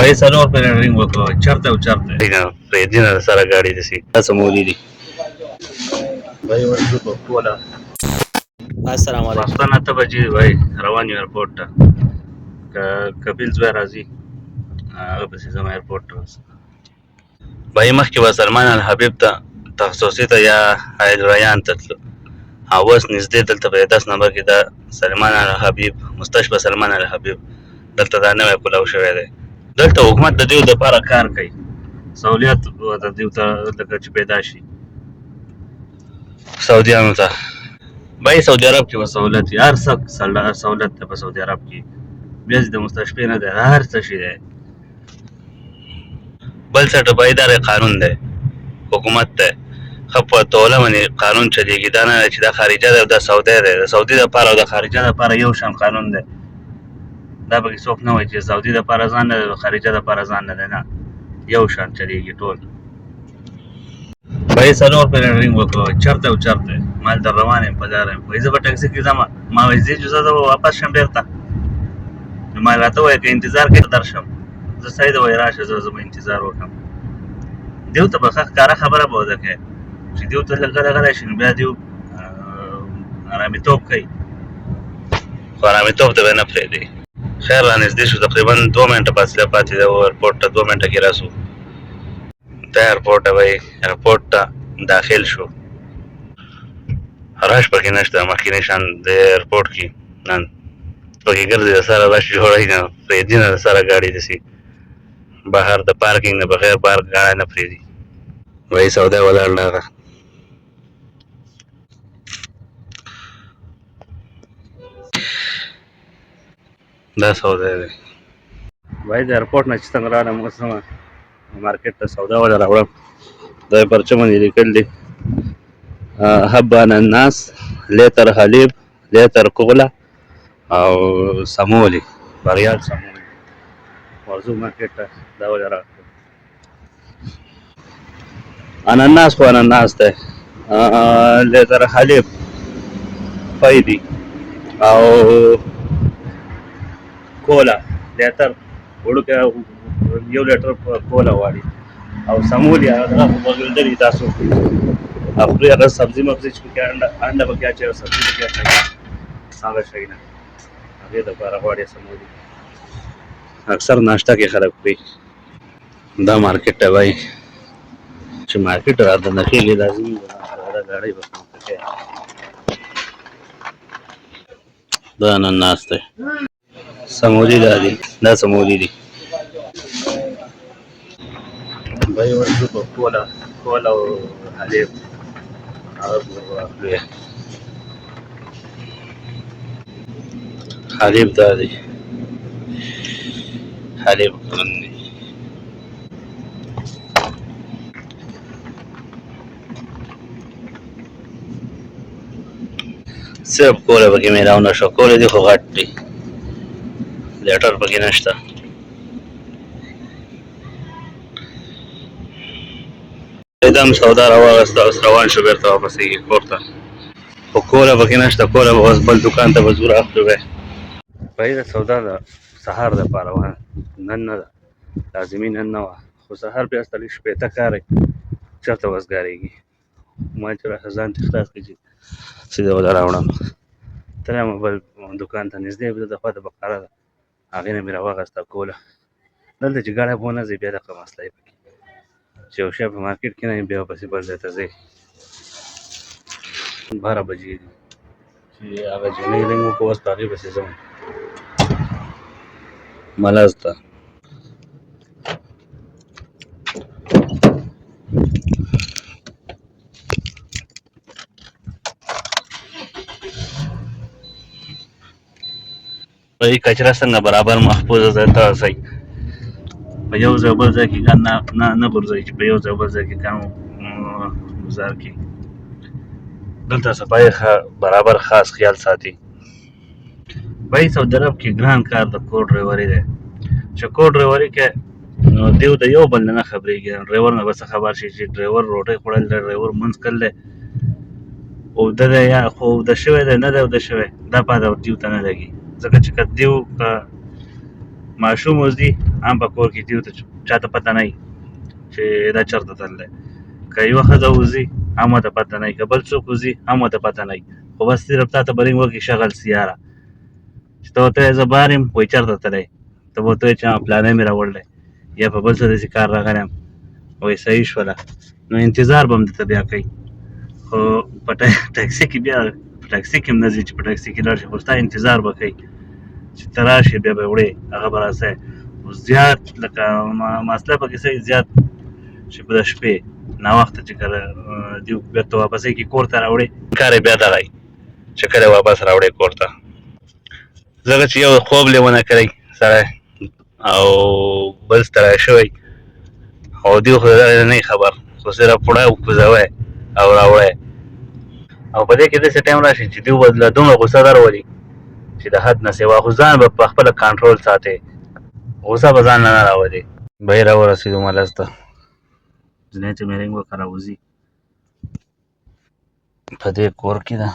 भाई څلور پېره رینګ وکړو چرته او چرته نه پرېږدي نه سره ګاډي داسې دا سمولي دي भाई ورځو په کوله السلام علیکم. ماخستن 8 بجې भाई روان یو ایرپورټ ته که کپیل زوی راځي هغه پسې ځم ایرپورټ ته भाई مخکې به سلمان الحبیب ته تخصصي ته یا حیل ریان ته تلو اوس نږدې دلته په 10 نمبر کې دا سلمان الحبیب مستشفى سلمان الحبیب دلته دا نوی کولاو شوی دی دلته حکومت د دیو دپاره کار کوي سہولیت د دیو ته لکه چې پیدا شي سعودیانو ته भाई سعودي عرب کې به سہولت وي هر څه سہولت دی په سعودي عرب کې بیا د مستشفی نه دی هر څه شي دی بل څه ته به اداره قانون دی حکومت دی ښه په توله باندې قانون چلېږي دا نه چې دا خارجه دی او دا سعودي دی د سعودي دپاره او د خارجه دپاره یو شان قانون دی دا پکې څوک نه وایي چې سعودي دپاره ځان نه دی د خارجه دپاره ځان نه دی نه یو شان چلېږي ټول भाई څلور پېره رینګ وکړو چرته او چرته ما هلته روان یم په لاره یم وایي زه به ټکسي کې ځم ما وایي ځې چې زه واپس شم بېرته نو ما راته وویل که انتظار کوې درشم زه صحیح ده وایي راشه زه به انتظار وکړم دیو ته به ښه ښکاره خبره به ورته کوې چې دیو ته لږ غلی شي نو بیا دیو ارامېتوب کوي خو ارامېتوب ته به یې نه پرېږدي خیر را نږدې شو تقریبا 2 منټه فاصله پاتې ده ایرپورټ ته 2 منټه کې راسو دا ایرپورټ ته وایي ایرپورټ ته داخل شو رش پکې نشته مخکینی شان د ایرپورټ کې نن پکې ګرځي د سره رش جوړوي نه پرېږدي نه د سره ګاډي داسې بهر د پارکینګ نه بغیر بار ګاډی نه پرېږدي وایي سودا ولاړ هغه دا سودا دی وایي د ایرپورټ نه چې څنګه راغلم اوس مارکیټ ته سودا ولا راوړم دا یې پرچه باندې لیکل دي حبه اناناس لیتر حلیب لیتر کولا او سمولي بریال سمولي ورځو مارکیټ ته دا ولا راغلم اناناس خو اناناس دی لیتر حلیب پای دي او کولا لیتر وړوکی یو لیټر کولا غواړي او سمولي هغه بغلدري تاسو خوري هغه سبزي مبزي چې پکې انډه پکې اچوي او سبزي پکې اچوي هغه شی نه هغې دپاره غواړي سمولي اکثر ناشته کې خلک خوري دا مارکیټ ته وایي چې مارکیټ رادننه خېږي لازمي ده دا ګاډۍ به کوي دا اناناس دی سمولي دا سمولي دي भाई ورځو په کولا او حلیب هغه واخلو حلیب دا دی حلیب ګران دی صرف کولا پکې میلاو نه شو کولا دي خو غټ دي لیټر پکې نشته دم سودا راواغسته اوس روان شو بېرته واپسېږي کور ته خو کوله پکې نشته کوله به اوس بل دوکان ته به ځو راخلو بیا भाई د سودا د سهار دپاره وه نن نه ده لازمي نن نه وه خو سهار بیا ستړي شپېته کاری چېرته وزګارېږي ما چې راشه ځان تې خلاص کړي چې سیده وله راوړم تلم بل دوکان ته نږدې د خوا د بقاره ده هغې نه مې راواغسته کوله دلته چې ګاډی به ونه ځي بیا دغه مسله یې پکې چې یو شی په مارکیټ کې نه وي بیا ورپسې بل ځای ته ځئ 12 بجې دي چې هغه جینۍ رنګ وکړو اوس په هغې پسې ځم ملز ته کچره څنګه برابر محفوظه ځای ته رسئ په یو ځای بل ځای کې ګند نه غورځوئ چې په یو ځای بل ځای کې ګند ګزار کړي دلته صفایي برابر خاص خیال ساتي भाई سعودي عرب کې ګران کار د کور ډرایوري دی چې کور ډرایوري کې نو دیو د یو بل نه خبرېږي ډرایور نه به څه خبر شي چې ډرایور روټۍ خوړل دی ډرایور منځ کړل دی اوده دی یا خو اوده شوی دی نه دی اوده شوی دا پاته دیو ته نه لګي ځکه چې که دیو ماشوم وځي هم په کور کې دیو ته چاته پته نه وي چې دا چېرته تللی که یوه ښځه وځي هم ورته پته نه وي که بل څوک وځي هم ورته پته نه وي خو بس صرف تا ته به رینګ وکړي شغل سیاره چې ته ورته وایې زه بهر یم وایي چېرته تللی ته به ورته وایې چې پلانی مې راوړلی یا په بل څه داسې کار راغلی یم وایي صحیح شوله نو انتظار به هم درته بیا کوي خو په ټاکسي کې بیا په ټاکسي کې هم نه ځي چې په ټاکسي کې لاړ شي خو ستا انتظار به کوي چې ته راشې بیا به وړې هغه به راسې خو زیات لکه مسله پکې صحیح زیات چې په د شپې ناوخته چې کله دوی بېرته واپسۍ کې کور ته راوړې کار یې بیا دغه وي چې کله واپس راوړې کور ته ځکه چې یو خوب لیونه کړی سړی او بل ستړی شوی او دوی خو د دغې نه خبر خو صرف پوړه کوزوی او راوړی او په دې کې داسې ټایم راشي چې دوی به له دومره غوسه درولي چې د حد نه سوا خو ځان به په خپله کنټرول ساتې غوسه به ځان نه راولي بهر راورسېدو ملس ته ځینې ته مې رینګ وکړه راوځي په دې کور کې ده